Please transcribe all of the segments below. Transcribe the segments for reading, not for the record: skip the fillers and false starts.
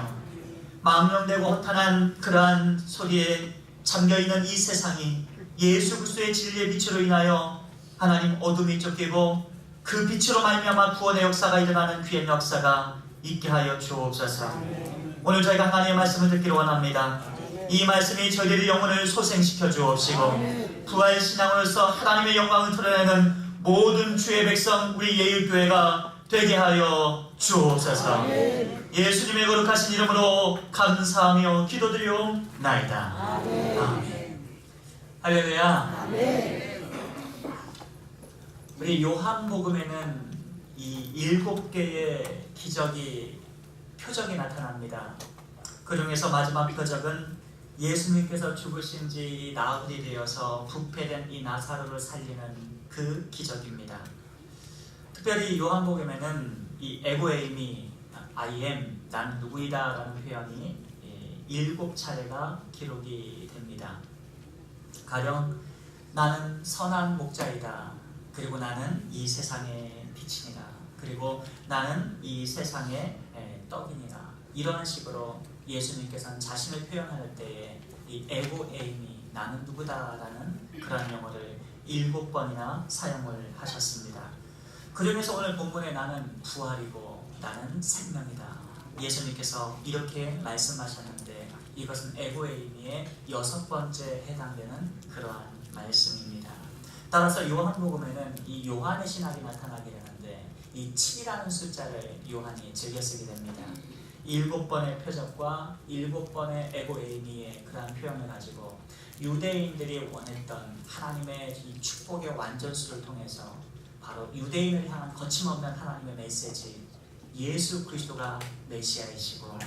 하시며 망령되고 허탄한 그러한 소리에 잠겨있는 이 세상이 예수 그리스도의 진리의 빛으로 인하여 하나님 어둠이 쫓기고 그 빛으로 말미암아 구원의 역사가 일어나는 귀한 역사가 있게 하여 주옵소서. 오늘 저희가 하나님의 말씀을 듣기를 원합니다. 이 말씀이 저희들의 영혼을 소생시켜 주옵시고 부활신앙으로서 하나님의 영광을 드러내는 모든 주의 백성 우리 예일교회가 되게 하여 주옵소서. 예수님의 거룩하신 이름으로 감사하며 기도드리옵나이다. 아멘. 할렐루야. 우리 요한복음에는 이 7개의 기적이 표적이 나타납니다. 그 중에서 마지막 표적은 예수님께서 죽으신 지 나흘이 되어서 부패된 이 나사로를 살리는 그 기적입니다. 특별히 요한복음에는 이 에고에이미, I am, 나는 누구이다 라는 표현이 7차례가 기록이 됩니다. 가령 나는 선한 목자이다. 그리고 나는 이 세상의 빛이니라. 그리고 나는 이 세상의 떡이니라. 이런 식으로 예수님께서는 자신을 표현할 때에 이 에고에이미, 나는 누구다라는 그런 용어를 7번이나 사용을 하셨습니다. 그러면서 오늘 본문에 나는 부활이고 나는 생명이다. 예수님께서 이렇게 말씀하셨는데 이것은 에고에이미의 6번째 해당되는 그러한 말씀입니다. 따라서 요한복음에는 이 요한의 신학이 나타나게 되는데 이 7이라는 숫자를 요한이 즐겨 쓰게 됩니다. 7번의 표적과 7번의 에고에이미의 그러한 표현을 가지고 유대인들이 원했던 하나님의 이 축복의 완전수를 통해서 바로 유대인을 향한 거침없는 하나님의 메시지, 예수 그리스도가 메시아이시고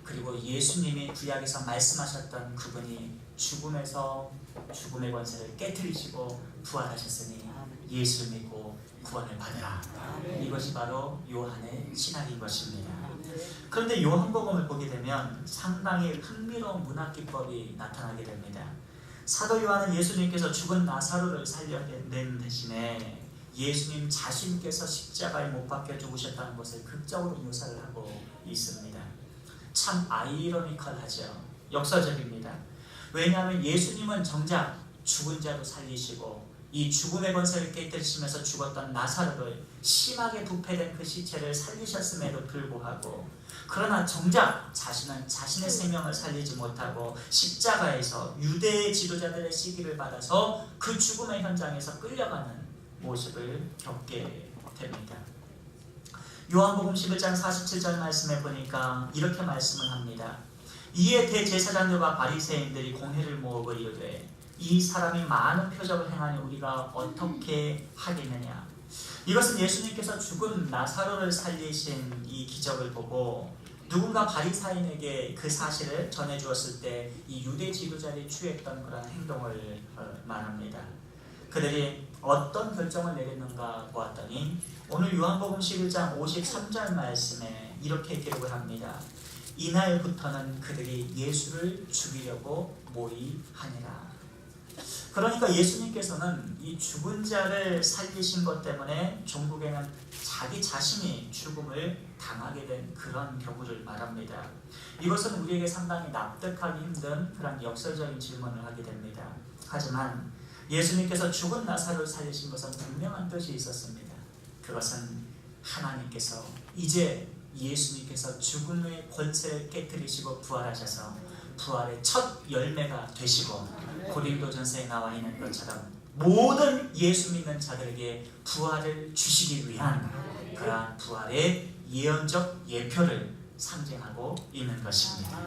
그리고 예수님이 구약에서 말씀하셨던 그분이 죽음에서 죽음의 권세를 깨뜨리시고 부활하셨으니 예수를 믿고 구원을 받으라. 이것이 바로 요한의 신학인 것입니다. 그런데 요한복음을 보게 되면 상당히 흥미로운 문학 기법이 나타나게 됩니다. 사도 요한은 예수님께서 죽은 나사로를 살려낸 대신에 예수님 자신께서 십자가에 못 박혀 죽으셨다는 것을 극적으로 묘사를 하고 있습니다. 참 아이러니컬하죠. 역사적입니다. 왜냐하면 예수님은 정작 죽은 자도 살리시고 이 죽음의 권세를 깨뜨리시면서 죽었던 나사로를 심하게 부패된 그 시체를 살리셨음에도 불구하고 그러나 정작 자신은 자신의 생명을 살리지 못하고 십자가에서 유대의 지도자들의 시기를 받아서 그 죽음의 현장에서 끌려가는 모습을 겪게 됩니다. 요한복음 11장 47절 말씀에 보니까 이렇게 말씀을 합니다. 이에 대제사장들과 바리새인들이 공회를 모으고 이르되 이 사람이 많은 표적을 행하니 우리가 어떻게 하겠느냐. 이것은 예수님께서 죽은 나사로를 살리신 이 기적을 보고 누군가 바리새인에게 그 사실을 전해주었을 때 이 유대 지도자들이 취했던 그런 행동을 말합니다. 그들이 어떤 결정을 내렸는가 보았더니 오늘 요한복음 11장 53절 말씀에 이렇게 기록을 합니다. 이날부터는 그들이 예수를 죽이려고 모의하니라. 그러니까 예수님께서는 이 죽은 자를 살리신 것 때문에 종국에는 자기 자신이 죽음을 당하게 된 그런 경우를 말합니다. 이것은 우리에게 상당히 납득하기 힘든 그런 역설적인 질문을 하게 됩니다. 하지만 예수님께서 죽은 나사로를 살리신 것은 분명한 뜻이 있었습니다. 그것은 하나님께서 이제 예수님께서 죽음의 권세를 깨뜨리시고 부활하셔서 부활의 첫 열매가 되시고 고린도전서에 나와 있는 것처럼 모든 예수 믿는 자들에게 부활을 주시기 위한 그러한 부활의 예언적 예표를 상징하고 있는 것입니다.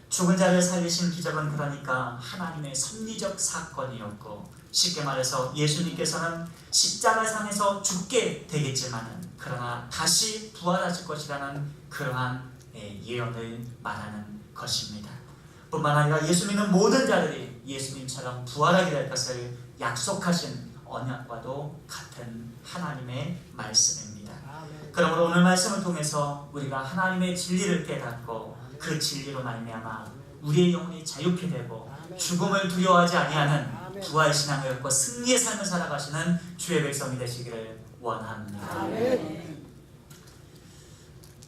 죽은 자를 살리신 기적은 그러니까 하나님의 섭리적 사건이었고 쉽게 말해서 예수님께서는 십자가상에서 죽게 되겠지만 그러나 다시 부활하실 것이라는 그러한 예언을 말하는 것입니다. 뿐만 아니라 예수 믿는 모든 자들이 예수님처럼 부활하게 될 것을 약속하신 언약과도 같은 하나님의 말씀입니다. 그러므로 오늘 말씀을 통해서 우리가 하나님의 진리를 깨닫고 그 진리로 말미암아 우리의 영혼이 자유케 되고 죽음을 두려워하지 아니하는 부활신앙을 갖고 승리의 삶을 살아가시는 주의 백성이 되시기를 원합니다.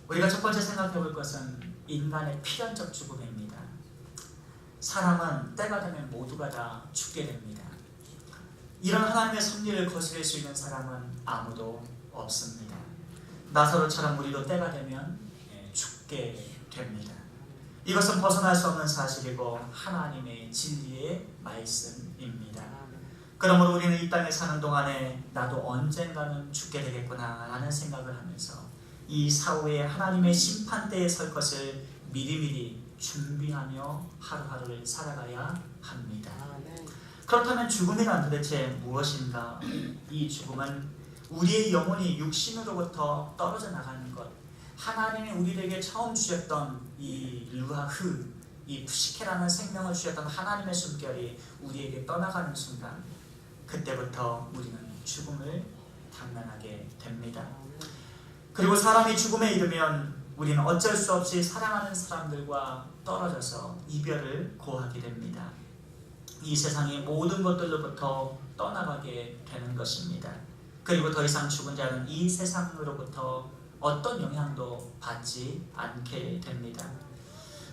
우리가 첫 번째 생각해 볼 것은 인간의 필연적 죽음입니다. 사람은 때가 되면 모두가 다 죽게 됩니다. 이런 하나님의 섭리를 거스릴 수 있는 사람은 아무도 없습니다. 나사로처럼 우리도 때가 되면 죽게 됩니다. 이것은 벗어날 수 없는 사실이고 하나님의 진리의 말씀입니다. 그러므로 우리는 이 땅에 사는 동안에 나도 언젠가는 죽게 되겠구나 라는 생각을 하면서 이 사후에 하나님의 심판대에 설 것을 미리미리 준비하며 하루하루를 살아가야 합니다. 그렇다면 죽음이란 도대체 무엇인가? 이 죽음은 우리의 영혼이 육신으로부터 떨어져 나가는 것, 하나님이 우리에게 처음 주셨던 이 르아흐, 이 푸시케라는 생명을 주셨던 하나님의 숨결이 우리에게 떠나가는 순간, 그때부터 우리는 죽음을 당면하게 됩니다. 그리고 사람이 죽음에 이르면 우리는 어쩔 수 없이 사랑하는 사람들과 떨어져서 이별을 고하게 됩니다. 이 세상의 모든 것들로부터 떠나가게 되는 것입니다. 그리고 더 이상 죽은 자는 이 세상으로부터 어떤 영향도 받지 않게 됩니다.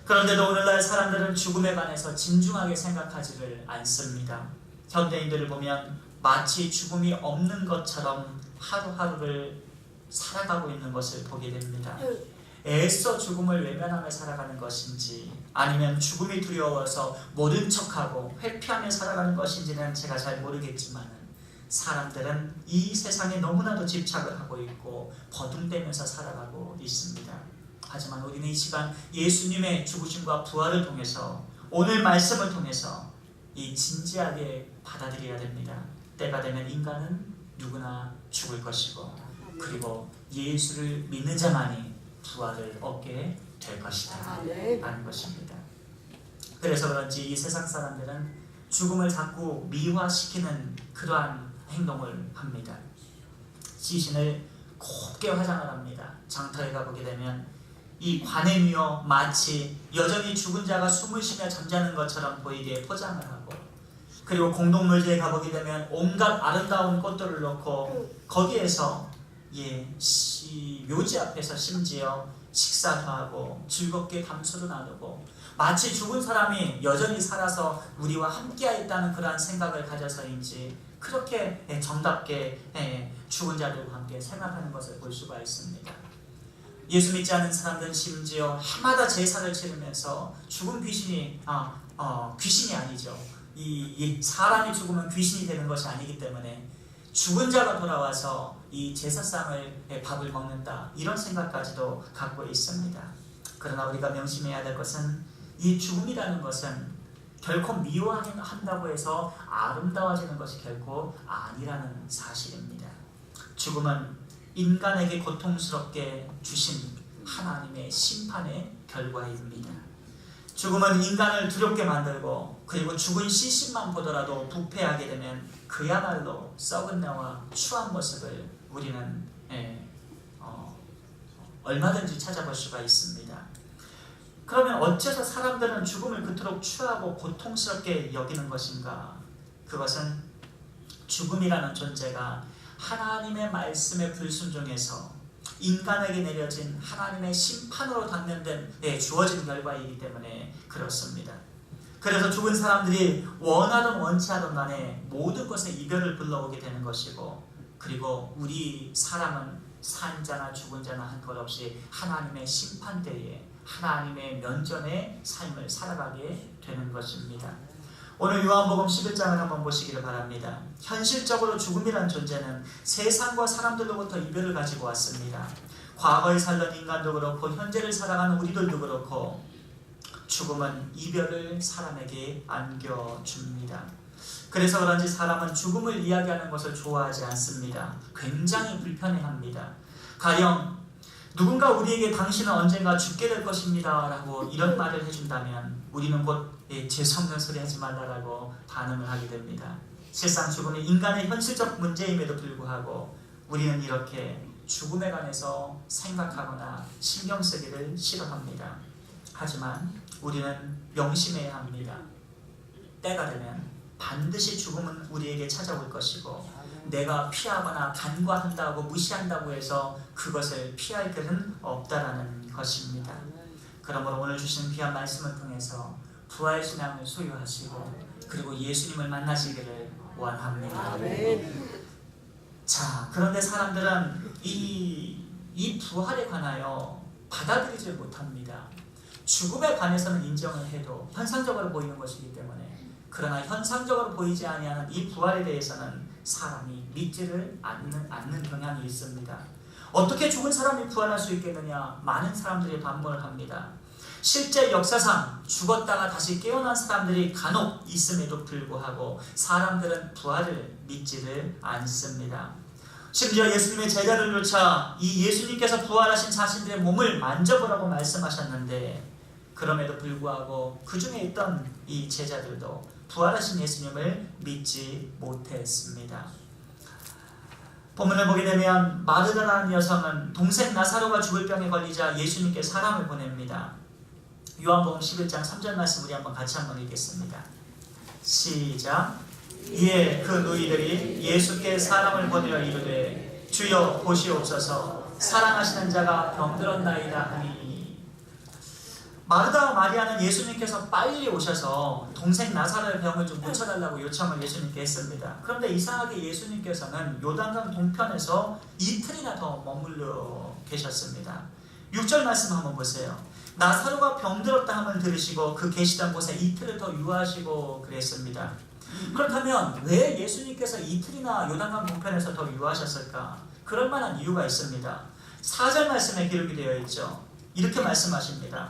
그런데도 오늘날 사람들은 죽음에 관해서 진중하게 생각하지를 않습니다. 현대인들을 보면 마치 죽음이 없는 것처럼 하루하루를 살아가고 있는 것을 보게 됩니다. 애써 죽음을 외면하며 살아가는 것인지 아니면 죽음이 두려워서 모른 척하고 회피하며 살아가는 것인지는 제가 잘 모르겠지만 사람들은 이 세상에 너무나도 집착을 하고 있고 버둥대면서 살아가고 있습니다. 하지만 우리는 이 시간 예수님의 죽으심과 부활을 통해서 오늘 말씀을 통해서 이 진지하게 받아들여야 됩니다. 때가 되면 인간은 누구나 죽을 것이고 그리고 예수를 믿는 자만이 부활을 얻게 될 것이다 라는 것입니다. 그래서 그런지 이 세상 사람들은 죽음을 자꾸 미화시키는 그러한 행동을 합니다. 시신을 곱게 화장을 합니다. 장터에 가보게 되면 이 관에 누워 마치 여전히 죽은 자가 숨을 쉬며 잠자는 것처럼 보이게 포장을 하고, 그리고 공동묘지에 가보게 되면 온갖 아름다운 꽃들을 놓고 거기에서 묘지 앞에서 심지어 식사도 하고 즐겁게 담소도 나누고 마치 죽은 사람이 여전히 살아서 우리와 함께 있다는 그러한 생각을 가져서인지 그렇게 정답게 죽은 자들과 함께 생각하는 것을 볼 수가 있습니다. 예수 믿지 않는 사람들은 심지어 해마다 제사를 치르면서 죽은 귀신이 귀신이 아니죠. 이 사람이 죽으면 귀신이 되는 것이 아니기 때문에 죽은 자가 돌아와서 이 제사상을 밥을 먹는다 이런 생각까지도 갖고 있습니다. 그러나 우리가 명심해야 될 것은 이 죽음이라는 것은 결코 미워한다고 해서 아름다워지는 것이 결코 아니라는 사실입니다. 죽음은 인간에게 고통스럽게 주신 하나님의 심판의 결과입니다. 죽음은 인간을 두렵게 만들고 그리고 죽은 시신만 보더라도 부패하게 되면 그야말로 썩은 내와 추한 모습을 우리는 얼마든지 찾아볼 수가 있습니다. 그러면 어째서 사람들은 죽음을 그토록 추하고 고통스럽게 여기는 것인가? 그것은 죽음이라는 존재가 하나님의 말씀에 불순종해서 인간에게 내려진 하나님의 심판으로 당면된 주어진 결과이기 때문에 그렇습니다. 그래서 죽은 사람들이 원하든 원치 않든 간에 모든 것에 이별을 불러오게 되는 것이고, 그리고 우리 사람은 산 자나 죽은 자나 한 것 없이 하나님의 심판대에 하나님의 면전의 삶을 살아가게 되는 것입니다. 오늘 요한복음 11장을 한번 보시기를 바랍니다. 현실적으로 죽음이란 존재는 세상과 사람들로부터 이별을 가지고 왔습니다. 과거에 살던 인간도 그렇고 현재를 살아가는 우리들도 그렇고 죽음은 이별을 사람에게 안겨줍니다. 그래서 그런지 사람은 죽음을 이야기하는 것을 좋아하지 않습니다. 굉장히 불편해합니다. 가령 누군가 우리에게 당신은 언젠가 죽게 될 것입니다 라고 이런 말을 해준다면 우리는 곧 재수없는 소리 하지 말라라고 반응을 하게 됩니다. 실상 죽음이 인간의 현실적 문제임에도 불구하고 우리는 이렇게 죽음에 관해서 생각하거나 신경 쓰기를 싫어합니다. 하지만 우리는 명심해야 합니다. 때가 되면 반드시 죽음은 우리에게 찾아올 것이고 내가 피하거나 간과한다고 무시한다고 해서 그것을 피할 길은 없다라는 것입니다. 그러므로 오늘 주신 귀한 말씀을 통해서 부활 신앙을 소유하시고 그리고 예수님을 만나시기를 원합니다. 자, 그런데 사람들은 이 부활에 관하여 받아들이지 못합니다. 죽음에 관해서는 인정을 해도 현상적으로 보이는 것이기 때문에, 그러나 현상적으로 보이지 아니하는 이 부활에 대해서는 사람이 믿지를 않는 경향이 있습니다. 어떻게 죽은 사람이 부활할 수 있겠느냐? 많은 사람들이 반문을 합니다. 실제 역사상 죽었다가 다시 깨어난 사람들이 간혹 있음에도 불구하고 사람들은 부활을 믿지를 않습니다. 심지어 예수님의 제자를 쫓아 이 예수님께서 부활하신 자신들의 몸을 만져보라고 말씀하셨는데, 그럼에도 불구하고 그 중에 있던 이 제자들도 부활하신 예수님을 믿지 못했습니다. 본문을 보게 되면 마르다라는 여성은 동생 나사로가 죽을 병에 걸리자 예수님께 사람을 보냅니다. 요한복음 11장 3절 말씀 우리 같이 한번 읽겠습니다. 시작. 이에 그 누이들이 예수께 사람을 보내어 이르되 주여 보시옵소서 사랑하시는 자가 병들었나이다 하니, 마르다와 마리아는 예수님께서 빨리 오셔서 동생 나사로의 병을 좀 고쳐달라고 요청을 예수님께 했습니다. 그런데 이상하게 예수님께서는 요단강 동편에서 이틀이나 더 머물러 계셨습니다. 6절 말씀 한번 보세요. 나사로가 병들었다 함을 들으시고 그 계시던 곳에 이틀을 더 유하시고 그랬습니다. 그렇다면 왜 예수님께서 이틀이나 요단강 동편에서 더 유하셨을까? 그럴 만한 이유가 있습니다. 4절 말씀에 기록이 되어 있죠. 이렇게 말씀하십니다.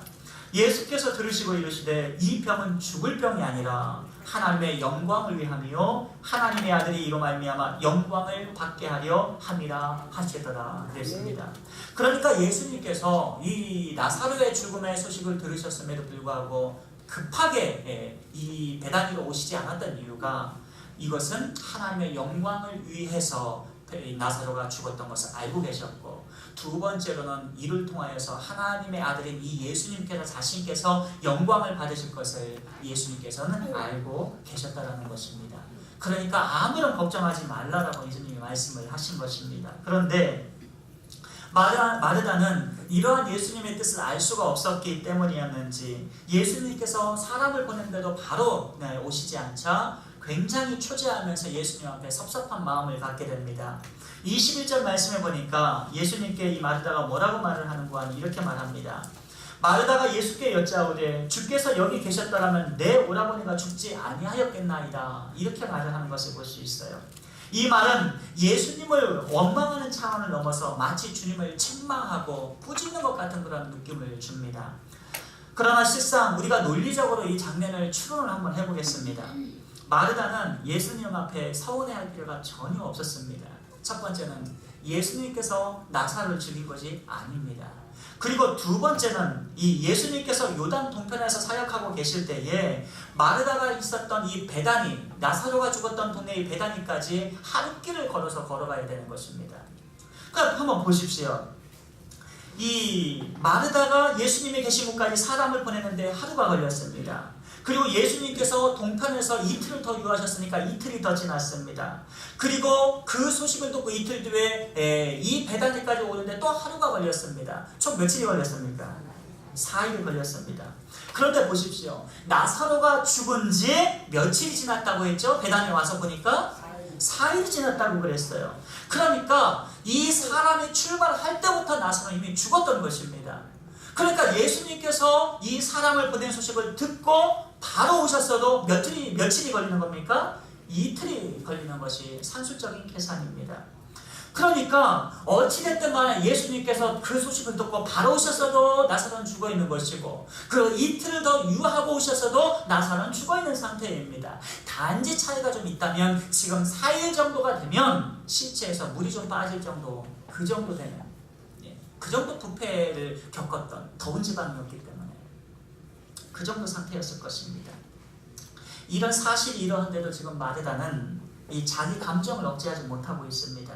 예수께서 들으시고 이르시되 이 병은 죽을 병이 아니라 하나님의 영광을 위함이요 하나님의 아들이 이로 말미암아 영광을 받게 하려 함이라 하시더라 그랬습니다. 그러니까 예수님께서 이 나사로의 죽음의 소식을 들으셨음에도 불구하고 급하게 이 베다니로 오시지 않았던 이유가, 이것은 하나님의 영광을 위해서 나사로가 죽었던 것을 알고 계셨고, 두 번째로는 이를 통하여서 하나님의 아들인 이 예수님께서 자신께서 영광을 받으실 것을 예수님께서는 알고 계셨다는 것입니다. 그러니까 아무런 걱정하지 말라라고 예수님이 말씀을 하신 것입니다. 그런데 마르다는 이러한 예수님의 뜻을 알 수가 없었기 때문이었는지 예수님께서 사람을 보낸데도 바로 오시지 않자 굉장히 초조해하면서 예수님 앞에 섭섭한 마음을 갖게 됩니다. 21절 말씀해 보니까 예수님께 이 마르다가 뭐라고 말을 하는가 하니 이렇게 말합니다. 마르다가 예수께 여짜오되 주께서 여기 계셨더라면 내 오라버니가 죽지 아니하였겠나이다, 이렇게 말을 하는 것을 볼 수 있어요. 이 말은 예수님을 원망하는 차원을 넘어서 마치 주님을 책망하고 꾸짖는 것 같은 그런 느낌을 줍니다. 그러나 실상 우리가 논리적으로 이 장면을 추론을 한번 해보겠습니다. 마르다는 예수님 앞에 서운해할 필요가 전혀 없었습니다. 첫 번째는 예수님께서 나사로를 죽인 것이 아닙니다. 그리고 두 번째는 이 예수님께서 요단 동편에서 사역하고 계실 때에 마르다가 있었던 이 베다니, 나사로가 죽었던 동네의 베다니까지 한 길을 걸어서 걸어가야 되는 것입니다. 그럼 한번 보십시오. 이 마르다가 예수님이 계신 곳까지 사람을 보내는데 하루가 걸렸습니다. 그리고 예수님께서 동편에서 이틀을 더 유하셨으니까 이틀이 더 지났습니다. 그리고 그 소식을 듣고 이틀 뒤에 이 베다니까지 오는데 또 하루가 걸렸습니다. 총 며칠이 걸렸습니까? 4일 걸렸습니다. 그런데 보십시오. 나사로가 죽은 지 며칠이 지났다고 했죠? 베다니에 와서 보니까 4일이 지났다고 그랬어요. 그러니까 이 사람이 출발할 때부터 나사로는 이미 죽었던 것입니다. 그러니까 예수님께서 이 사람을 보낸 소식을 듣고 바로 오셨어도 며칠이 걸리는 겁니까? 이틀이 걸리는 것이 산술적인 계산입니다. 그러니까 어찌됐든 간에 예수님께서 그 소식을 듣고 바로 오셨어도 나사로는 죽어있는 것이고, 그 이틀을 더 유하고 오셨어도 나사로는 죽어있는 상태입니다. 단지 차이가 좀 있다면 지금 4일 정도가 되면 시체에서 물이 좀 빠질 정도, 그 정도 되는, 그 정도 부패를 겪었던 더운 지방이었기 때문에 그 정도 상태였을 것입니다. 이런 사실이 이러한데도 지금 마르다는 이 자기 감정을 억제하지 못하고 있습니다.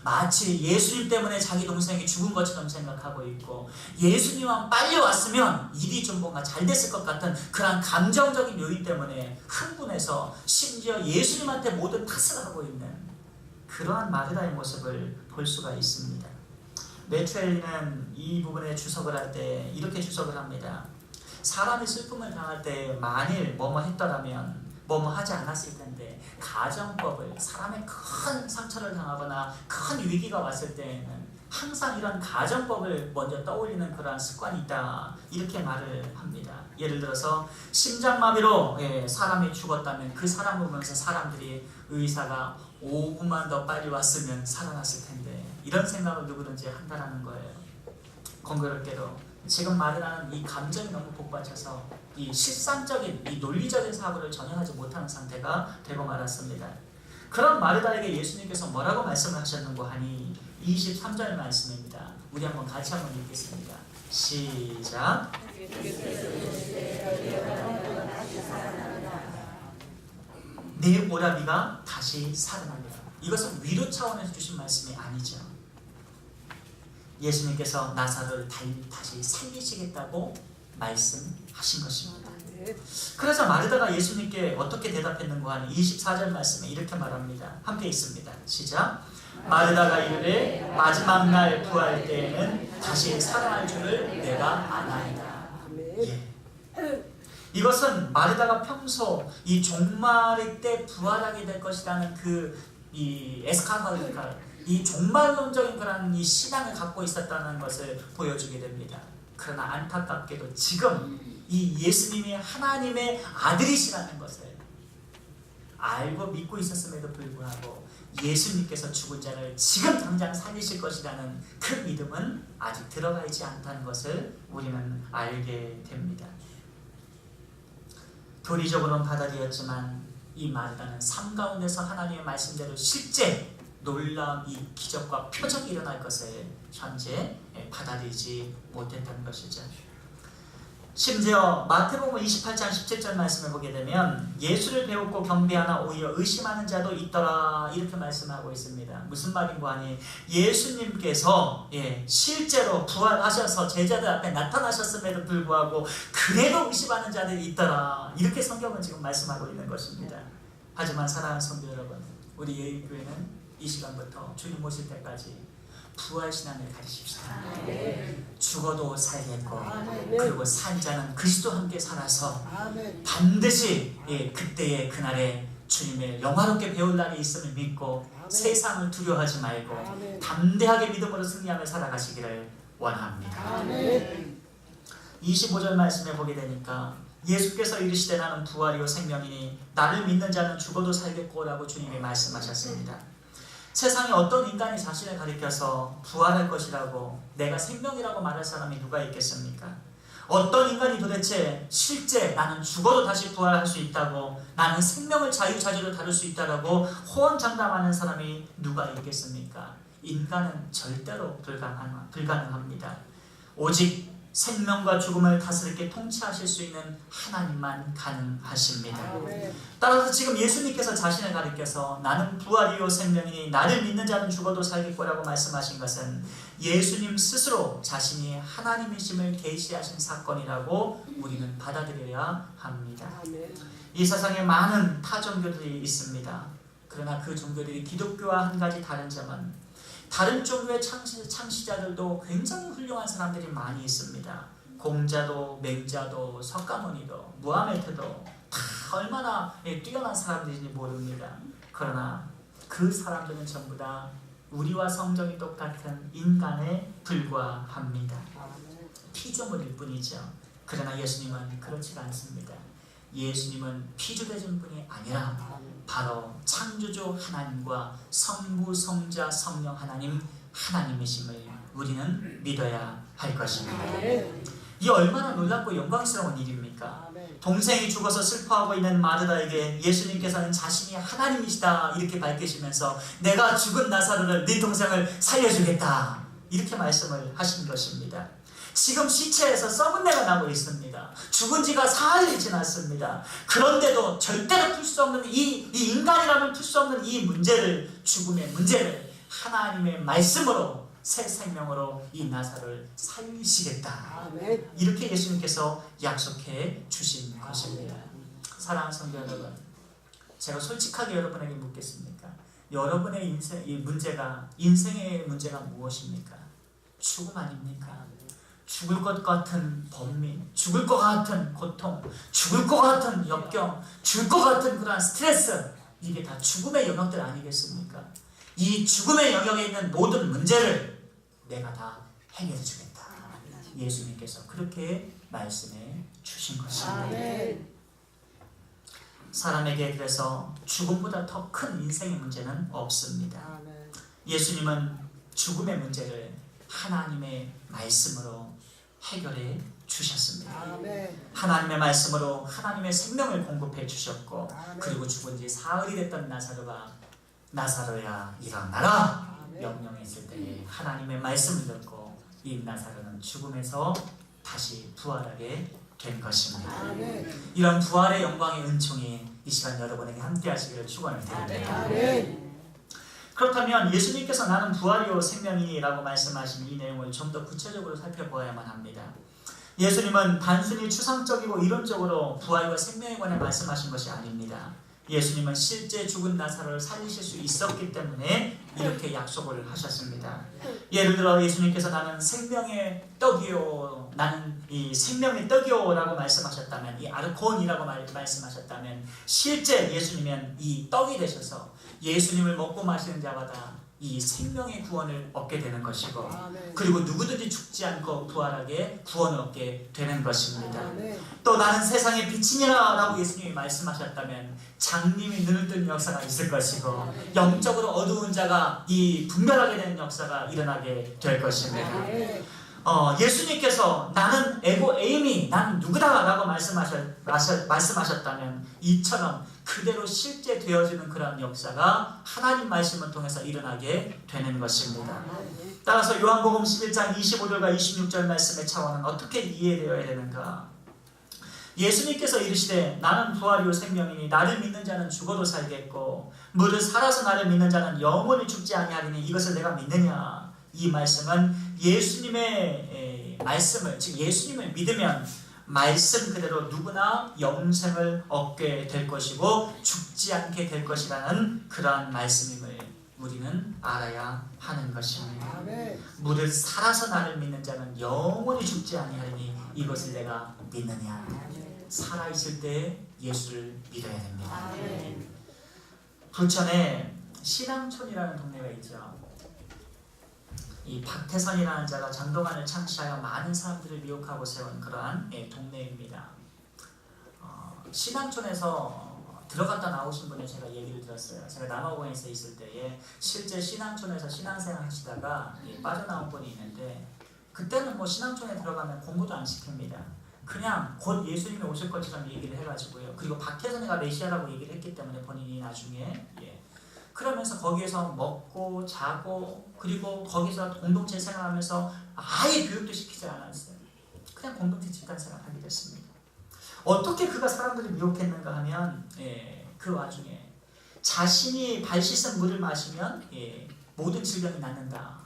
마치 예수님 때문에 자기 동생이 죽은 것처럼 생각하고 있고, 예수님만 빨리 왔으면 일이 좀 뭔가 잘 됐을 것 같은 그런 감정적인 요인 때문에 흥분해서 심지어 예수님한테 모든 탓을 하고 있는 그러한 마르다의 모습을 볼 수가 있습니다. 메트웰리는 이 부분에 주석을 할 때 이렇게 주석을 합니다. 사람이 슬픔을 당할 때 만일 뭐뭐 했더라면 뭐뭐 하지 않았을 텐데, 가정법을, 사람의 큰 상처를 당하거나 큰 위기가 왔을 때에는 항상 이런 가정법을 먼저 떠올리는 그러한 습관이 있다, 이렇게 말을 합니다. 예를 들어서 심장마비로 사람이 죽었다면 그 사람을 보면서 사람들이 의사가 5분만 더 빨리 왔으면 살아났을 텐데, 이런 생각을 누구든지 한다라는 거예요. 공교롭게도 지금 말하는 이 감정이 너무 복받쳐서 이 실상적인, 이 논리적인 사고를 전혀 하지 못하는 상태가 되고 말았습니다. 그런 마르다에게 예수님께서 뭐라고 말씀을 하셨는고 하니 23절 말씀입니다. 우리 한번 같이 한번 읽겠습니다. 시작. 내 오라비가 다시 살아납니다. 이것은 위로 차원에서 주신 말씀이 아니죠. 예수님께서 나사로를 다시 살리시겠다고 말씀하신 것입니다. 그래서 마르다가 예수님께 어떻게 대답했는가 하니 24절 말씀에 이렇게 말합니다. 함께 읽습니다. 시작. 마르다가 이르되 마지막 날 부활 때에는 다시 살아날 줄을 내가 아나이다. 이것은 마르다가 평소 이 종말의 때 부활하게 될 것이라는 이 에스카발리카, 이 종말론적인 그런 이 신앙을 갖고 있었다는 것을 보여주게 됩니다. 그러나 안타깝게도 지금 이 예수님이 하나님의 아들이시라는 것을 알고 믿고 있었음에도 불구하고 예수님께서 죽은 자를 지금 당장 살리실 것이라는 그 믿음은 아직 들어가 있지 않다는 것을 우리는 알게 됩니다. 교리적으로는 받아들였지만 이 마르다는 삶 가운데서 하나님의 말씀대로 실제 놀라운 이 기적과 표적이 일어날 것을 현재 받아들이지 못했다는 것이죠. 심지어 마태복음 28장 17절 말씀을 보게 되면 예수를 배웠고 경배하나 오히려 의심하는 자도 있더라, 이렇게 말씀하고 있습니다. 무슨 말인고 하니 예수님께서 실제로 부활하셔서 제자들 앞에 나타나셨음에도 불구하고 그래도 의심하는 자들이 있더라, 이렇게 성경은 지금 말씀하고 있는 것입니다. 하지만 사랑하는 성도 여러분, 우리 예일교회는 이 시간부터 주님 오실 때까지 부활신앙을 가지십시다. 죽어도 살겠고 그리고 산 자는 그리스도와 함께 살아서 반드시 그때의 그날에 주님을 영화롭게 배울 날이 있음을 믿고 세상을 두려워하지 말고 담대하게 믿음으로 승리하며 살아가시기를 원합니다. 25절 말씀에 보게 되니까 예수께서 이르시되 나는 부활이요 생명이니 나를 믿는 자는 죽어도 살겠고 라고 주님이 말씀하셨습니다. 세상에 어떤 인간이 자신을 가리켜서 부활할 것이라고, 내가 생명이라고 말할 사람이 누가 있겠습니까? 어떤 인간이 도대체 실제 나는 죽어도 다시 부활할 수 있다고, 나는 생명을 자유자재로 다룰 수 있다고 호언장담하는 사람이 누가 있겠습니까? 인간은 절대로 불가능합니다. 오직 생명과 죽음을 다스리게 통치하실 수 있는 하나님만 가능하십니다. 따라서 지금 예수님께서 자신을 가리켜서 나는 부활이요 생명이니 나를 믿는 자는 죽어도 살겠고라고 말씀하신 것은 예수님 스스로 자신이 하나님이심을 계시하신 사건이라고 우리는 받아들여야 합니다. 이 세상에 많은 타 종교들이 있습니다. 그러나 그 종교들이 기독교와 한 가지 다른 점은 다른 종교의 창시자들도 굉장히 훌륭한 사람들이 많이 있습니다. 공자도, 맹자도, 석가모니도, 무하메드도 다 얼마나 뛰어난 사람들인지 모릅니다. 그러나 그 사람들은 전부 다 우리와 성정이 똑같은 인간에 불과합니다. 피조물일 뿐이죠. 그러나 예수님은 그렇지가 않습니다. 예수님은 피조되신 분이 아니라 바로 창조주 하나님과 성부, 성자, 성령 하나님이심을 우리는 믿어야 할 것입니다. 이 얼마나 놀랍고 영광스러운 일입니까? 동생이 죽어서 슬퍼하고 있는 마르다에게 예수님께서는 자신이 하나님이시다 이렇게 밝히시면서 내가 죽은 나사로를 네 동생을 살려주겠다 이렇게 말씀을 하신 것입니다. 지금 시체에서 썩은 내가 나고 있습니다. 죽은 지가 사흘이 지났습니다. 그런데도 절대로 풀 수 없는 이 인간이라면 풀 수 없는 이 문제를, 죽음의 문제를 하나님의 말씀으로 새 생명으로 이 나사로를 살리시겠다. 이렇게 예수님께서 약속해 주신 것입니다. 사랑하는 성도 여러분, 제가 솔직하게 여러분에게 묻겠습니까? 여러분의 인생의 문제가 무엇입니까? 죽음 아닙니까? 죽을 것 같은 번민, 죽을 것 같은 고통, 죽을 것 같은 역경, 죽을 것 같은 그러한 스트레스, 이게 다 죽음의 영역들 아니겠습니까? 이 죽음의 영역에 있는 모든 문제를 내가 다 해결해 주겠다. 예수님께서 그렇게 말씀해 주신 것입니다. 사람에게 그래서 죽음보다 더 큰 인생의 문제는 없습니다. 예수님은 죽음의 문제를 하나님의 말씀으로 해결해 주셨습니다. 하나님의 말씀으로 하나님의 생명을 공급해 주셨고, 그리고 죽은 지 사흘이 됐던 나사로야 일어나라 명령했을 때 하나님의 말씀을 듣고 이 나사로는 죽음에서 다시 부활하게 된 것입니다. 이런 부활의 영광의 은총이 이 시간 여러분에게 함께 하시기를 축원을 드립니다. 그렇다면 예수님께서 나는 부활이요 생명이라고 말씀하신 이 내용을 좀 더 구체적으로 살펴보아야만 합니다. 예수님은 단순히 추상적이고 이론적으로 부활과 생명에 관해 말씀하신 것이 아닙니다. 예수님은 실제 죽은 나사로를 살리실 수 있었기 때문에 이렇게 약속을 하셨습니다. 예를 들어 예수님께서 나는 생명의 떡이요, 나는 이 생명의 떡이요 라고 말씀하셨다면, 이 아르콘이라고 말씀하셨다면, 실제 예수님은 이 떡이 되셔서 예수님을 먹고 마시는 자마다 이 생명의 구원을 얻게 되는 것이고, 그리고 누구든지 죽지 않고 부활하게 구원을 얻게 되는 것입니다. 또 나는 세상의 빛이니라 라고 예수님이 말씀하셨다면 장님이 눈을 뜨는 역사가 있을 것이고, 영적으로 어두운 자가 이 분별하게 되는 역사가 일어나게 될 것입니다. 예수님께서 나는 에이미, 나는 누구다 라고 말씀하셨다면 이처럼 그대로 실제 되어지는 그런 역사가 하나님 말씀을 통해서 일어나게 되는 것입니다. 따라서 요한복음 11장 25절과 26절 말씀의 차원은 어떻게 이해되어야 되는가? 예수님께서 이르시되 나는 부활이요 생명이니 나를 믿는 자는 죽어도 살겠고 무릇 살아서 나를 믿는 자는 영원히 죽지 아니하리니 이것을 내가 믿느냐? 이 말씀은 예수님의 말씀을, 즉 예수님을 믿으면 말씀 그대로 누구나 영생을 얻게 될 것이고 죽지 않게 될 것이라는 그러한 말씀임을 우리는 알아야 하는 것입니다. 무릇 살아서 나를 믿는 자는 영원히 죽지 아니하리니 이것을 내가 믿느냐? 살아있을 때 예수를 믿어야 됩니다. 부천에 신앙촌이라는 동네가 있죠. 이 박태선이라는 자가 전도관을 창시하여 많은 사람들을 미혹하고 세운 그러한 동네입니다. 신앙촌에서 들어갔다 나오신 분을 제가 얘기를 들었어요. 제가 남아공에서 있을 때에 실제 신앙촌에서 신앙생활 하시다가 빠져나온 분이 있는데, 그때는 뭐 신앙촌에 들어가면 공부도 안 시킵니다. 그냥 곧 예수님이 오실 것처럼 얘기를 해가지고요. 그리고 박태선이가 메시아라고 얘기를 했기 때문에 본인이 나중에 그러면서 거기에서 먹고 자고, 그리고 거기서 공동체 생활하면서 아예 교육도 시키지 않았어요. 그냥 공동체 집단 생활하게 됐습니다. 어떻게 그가 사람들을 미혹했는가 하면 그 와중에 자신이 발 씻은 물을 마시면 모든 질병이 낫는다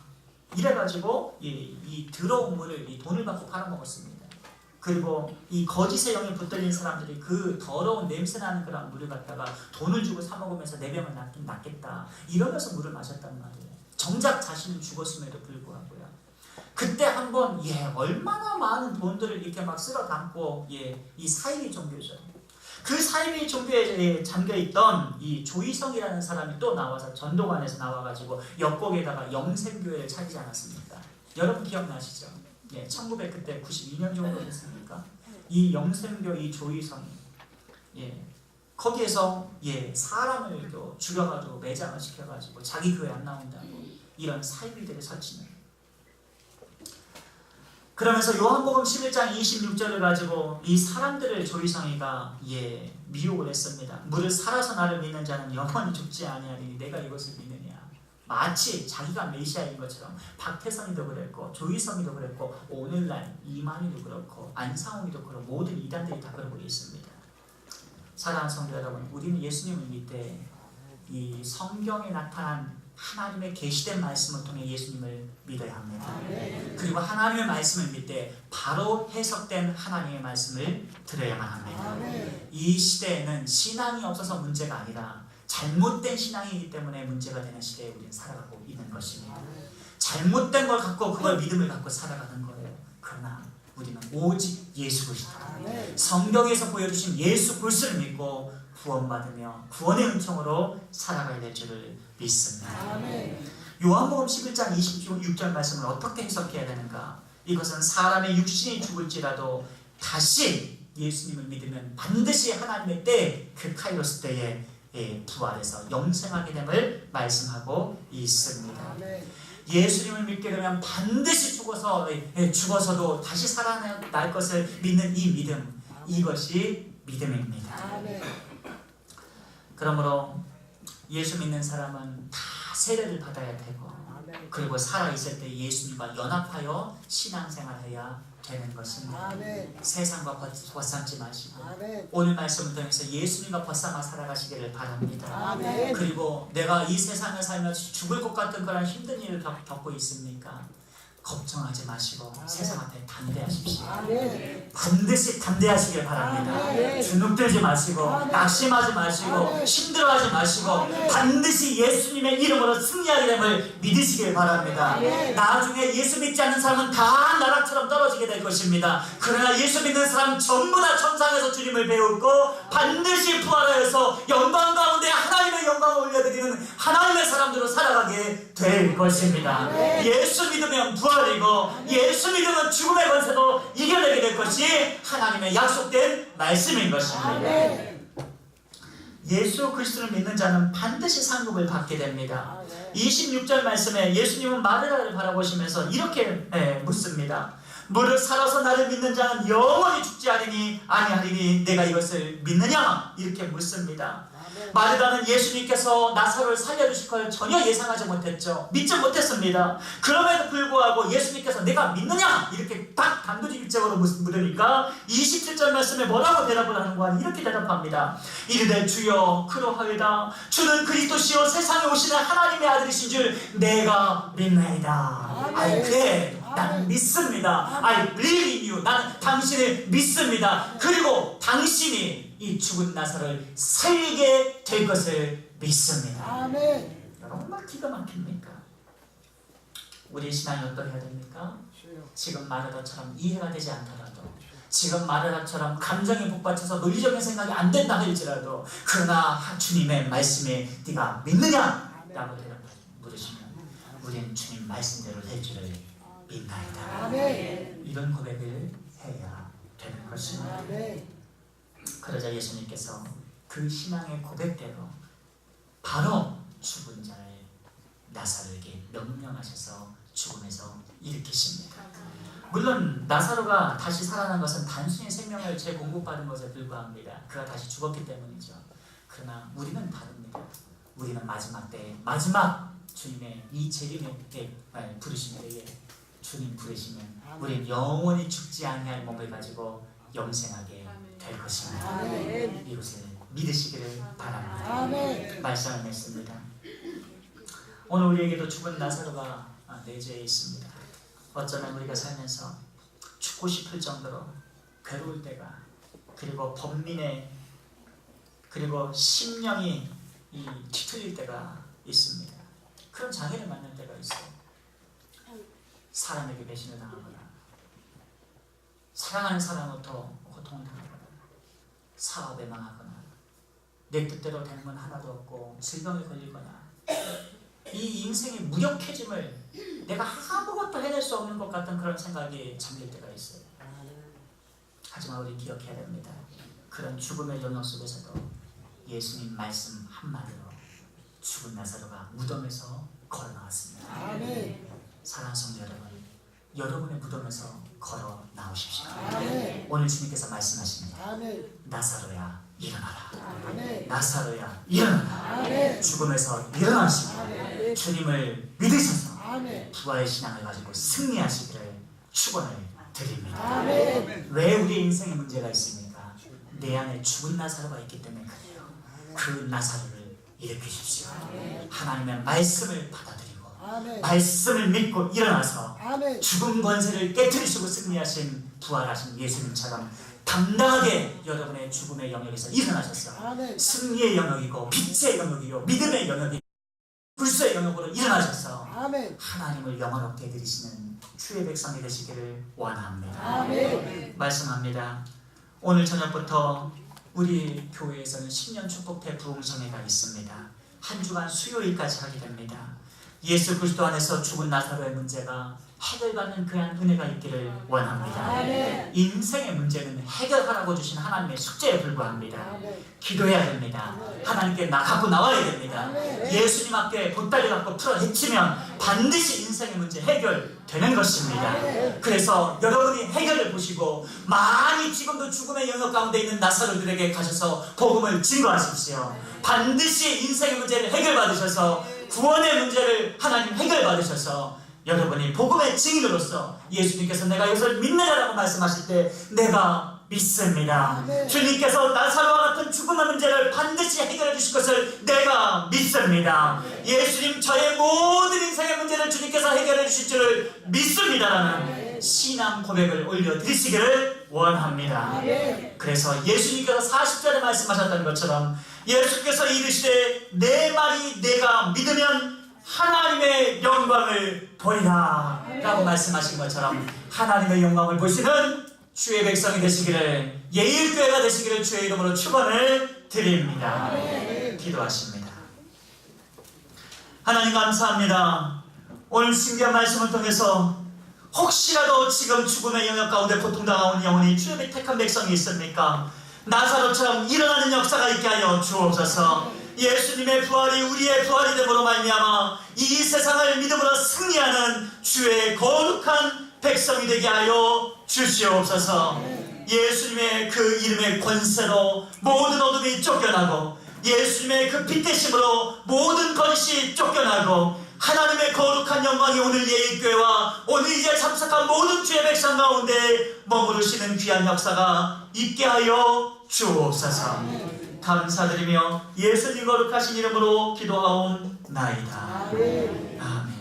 이래가지고 이 더러운 물을 이 돈을 받고 팔아먹었습니다. 그리고 이 거짓의 영에 붙들린 사람들이 그 더러운 냄새나는 그런 물을 갖다가 돈을 주고 사 먹으면서 내 병을 낫겠다 이러면서 물을 마셨단 말이에요. 정작 자신은 죽었음에도 불구하고요. 그때 한번 얼마나 많은 돈들을 이렇게 막 쓸어 담고 이 사이비 종교죠. 그 사이비 종교에 잠겨있던 이 조이성이라는 사람이 또 나와서 전도관에서 나와가지고 역곡에다가 영생교회를 차리지 않았습니까? 여러분 기억나시죠? 1900 그때 92년 정도 됐습니까? 이 영생교 이 조이성이 거기에서 사람을 죽여가지고 매장을 시켜가지고 자기 교회 안 나온다고 이런 사이비들을 설치는. 그러면서 요한복음 11장 26절을 가지고 이 사람들을 조이성이가 미혹을 했습니다. 무릇 살아서 나를 믿는 자는 영원히 죽지 아니하리니 내가 이것을 믿느냐? 마치 자기가 메시아인 것처럼 박태선이도 그랬고 조이성이도 그랬고 오늘날 이만희도 그렇고 안상홍이도 그렇고 모든 이단들이 다 그러고 있습니다. 사랑하는 성도 여러분, 우리는 예수님을 믿되 이 성경에 나타난 하나님의 계시된 말씀을 통해 예수님을 믿어야 합니다. 그리고 하나님의 말씀을 믿되 바로 해석된 하나님의 말씀을 들어야만 합니다. 이 시대에는 신앙이 없어서 문제가 아니라 잘못된 신앙이기 때문에 문제가 되는 시대에 우리는 살아가고 있는 것입니다. 잘못된 걸 갖고 그걸 믿음을 갖고 살아가는 거예요. 그러나 우리는 오직 예수 그리스도, 성경에서 보여주신 예수 그리스도를 믿고 구원받으며 구원의 은총으로 살아가야 될 줄을 믿습니다. 요한복음 11장 26절 말씀을 어떻게 해석해야 되는가? 이것은 사람의 육신이 죽을지라도 다시 예수님을 믿으면 반드시 하나님의 때, 그 카이로스 때에 부활해서 영생하게 됨을 말씀하고 있습니다. 예수님을 믿게 되면 반드시 죽어서도 다시 살아날 것을 믿는 이 믿음, 이것이 믿음입니다. 그러므로 예수 믿는 사람은 다 세례를 받아야 되고, 그리고 살아있을 때 예수님과 연합하여 신앙생활해야 되는 것입니다. 세상과 벗삼지 마시고 오늘 말씀을 통해서 예수님과 벗삼아 살아가시기를 바랍니다. 그리고 내가 이 세상을 살면서 죽을 것 같은 그런 힘든 일을 겪고 있습니까? 걱정하지 마시고 세상 앞에 담대하십시오. 반드시 담대하시길 바랍니다. 주눅들지 마시고 낙심하지 마시고 힘들어하지 마시고 반드시 예수님의 이름으로 승리하게 됨을 믿으시길 바랍니다. 나중에 예수 믿지 않는 사람은 다 나락처럼 떨어지게 될 것입니다. 그러나 예수 믿는 사람 전부 다 천상에서 주님을 배우고 반드시 부활하여서 영광 가운데 하나님의 영광을 올려드리는 하나님의 사람들로 살아가게 될 것입니다. 예수 믿으면 부활이고 예수 믿으면 죽음의 권세도 이겨내게 될 것이 하나님의 약속된 말씀인 것입니다. 예수 그리스도를 믿는 자는 반드시 상급을 받게 됩니다. 26절 말씀에 예수님은 마르다를 바라보시면서 이렇게 묻습니다. 무릇 살아서 나를 믿는 자는 영원히 죽지 아니하리니 내가 이것을 믿느냐? 이렇게 묻습니다. 마르다는 예수님께서 나사로를 살려주실 걸 전혀 예상하지 못했죠. 믿지 못했습니다. 그럼에도 불구하고 예수님께서 내가 믿느냐? 이렇게 딱 단도직입적으로 물으니까 27절 말씀에 뭐라고 대답을 하는 거야? 이렇게 대답합니다. 이르되 주여 그러하이다. 주는 그리스도시요 세상에 오시는 하나님의 아들이신 줄 내가 믿나이다. I pray. 나는 믿습니다. I believe in you. 나는 당신을 믿습니다. 그리고 당신이 이 죽은 나사로를 살리게 될 것을 믿습니다. 얼마나 기가 막힙니까? 우리의 신앙이 어떠해야 됩니까? 지금 마르다처럼 이해가 되지 않더라도, 지금 마르다처럼 감정이 북받쳐서 논리적인 생각이 안 된다 할지라도, 그러나 주님의 말씀에 네가 믿느냐? 라고 물으시면 우리는 주님 말씀대로 될 줄을 믿나이다. 이런 고백을 해야 되는 것입니다. 그러자 예수님께서 그 신앙의 고백대로 바로 죽은 자를 나사로에게 명령하셔서 죽음에서 일으키십니다. 물론 나사로가 다시 살아난 것은 단순히 생명을 재공급받은 것에 불과합니다. 그가 다시 죽었기 때문이죠. 그러나 우리는 다릅니다. 우리는 마지막 때에, 마지막 주님의 이 재림의 부르심 때에 주님 부르시면 우리는 영원히 죽지 아니할 몸을 가지고 영생하게 될 것입니다. 이것을 믿으시기를 바랍니다. 말씀을 맺습니다. 오늘 우리에게도 죽은 나사로가 내주에 있습니다. 어쩌면 우리가 살면서 죽고 싶을 정도로 괴로울 때가, 그리고 범민의, 그리고 심령이 뒤틀릴 때가 있습니다. 그런 장애를 만날 때가 있어요. 사람에게 배신을 당하거나, 사랑하는 사람부터 고통을 당하거나, 사업에 망하거나, 내 뜻대로 되는 건 하나도 없고 질병에 걸리거나, 이 인생의 무력해짐을 내가 아무것도 해낼 수 없는 것 같은 그런 생각이 잠길 때가 있어요. 하지만 우리 기억해야 됩니다. 그런 죽음의 영역 속에서도 예수님 말씀 한마디로 죽은 나사로가 무덤에서 걸어 나왔습니다. 사랑하는 성도 여러분, 여러분의 무덤에서 걸어 나오십시오. 오늘 주님께서 말씀하십니다. 나사로야 일어나라. 나사로야 일어나라. 죽음에서 일어나시고 주님을 믿으셔서 부활의 신앙을 가지고 승리하시기를 축원을 드립니다. 왜 우리 인생에 문제가 있습니까? 내 안에 죽은 나사로가 있기 때문에 그래요. 그 나사로를 일으키십시오. 하나님의 말씀을 받아들이고 말씀을 믿고 일어나서 죽음 권세를 깨뜨리시고 승리하신 부활하신 예수님처럼 당당하게 여러분의 죽음의 영역에서 일어나셔서 승리의 영역이고 빛의 영역이고 믿음의 영역이고 불수의 영역으로 일어나셔서 아멘. 하나님을 영원롭게 드리시는 주의 백성이 되시기를 원합니다. 아멘. 말씀합니다. 오늘 저녁부터 우리 교회에서는 신년 축복 대부흥성회가 있습니다. 한 주간 수요일까지 하게 됩니다. 예수 그리스도 안에서 죽은 나사로의 문제가 해결받는 그한 은혜가 있기를 원합니다. 아멘. 인생의 문제는 해결하라고 주신 하나님의 숙제에 불과합니다. 아멘. 기도해야 됩니다. 하나님께 갖고 나와야 됩니다. 예수님 앞에 보따리 갖고 풀어 헤치면 반드시 인생의 문제 해결되는 것입니다. 그래서 여러분이 해결을 보시고 많이 지금도 죽음의 영역 가운데 있는 나사로들에게 가셔서 복음을 증거하십시오. 반드시 인생의 문제를 해결받으셔서 구원의 문제를 하나님 해결받으셔서 여러분이 복음의 증인으로서 예수님께서 내가 이것을 믿느냐라고 말씀하실 때 내가 믿습니다. 주님께서 나사로와 같은 죽음의 문제를 반드시 해결해 주실 것을 내가 믿습니다. 예수님 저의 모든 인생의 문제를 주님께서 해결해 주실 줄을 믿습니다라는 신앙 고백을 올려드리시기를 원합니다. 그래서 예수님께서 40절에 말씀하셨던 것처럼 예수께서 이르시되 내 말이 내가 믿으면 하나님의 영광을 보이라 라고 말씀하신 것처럼 하나님의 영광을 보시는 주의 백성이 되시기를, 예일교회가 되시기를 주의 이름으로 축원을 드립니다. 기도하십니다. 하나님 감사합니다. 오늘 신기한 말씀을 통해서 혹시라도 지금 죽음의 영역 가운데 고통당하는 영혼이 주의 택한 백성이 있습니까? 나사로처럼 일어나는 역사가 있게 하여 주옵소서. 예수님의 부활이 우리의 부활이 됨으로 말미암아 이 세상을 믿음으로 승리하는 주의 거룩한 백성이 되게 하여 주시옵소서. 예수님의 그 이름의 권세로 모든 어둠이 쫓겨나고 예수님의 그 빛대심으로 모든 거짓이 쫓겨나고 하나님의 거룩한 영광이 오늘 예일교회와 오늘 이제 참석한 모든 주의 백성 가운데 머무르시는 귀한 역사가 있게 하여 주옵소서. 감사드리며 예수님 거룩하신 이름으로 기도하옵나이다. 아멘.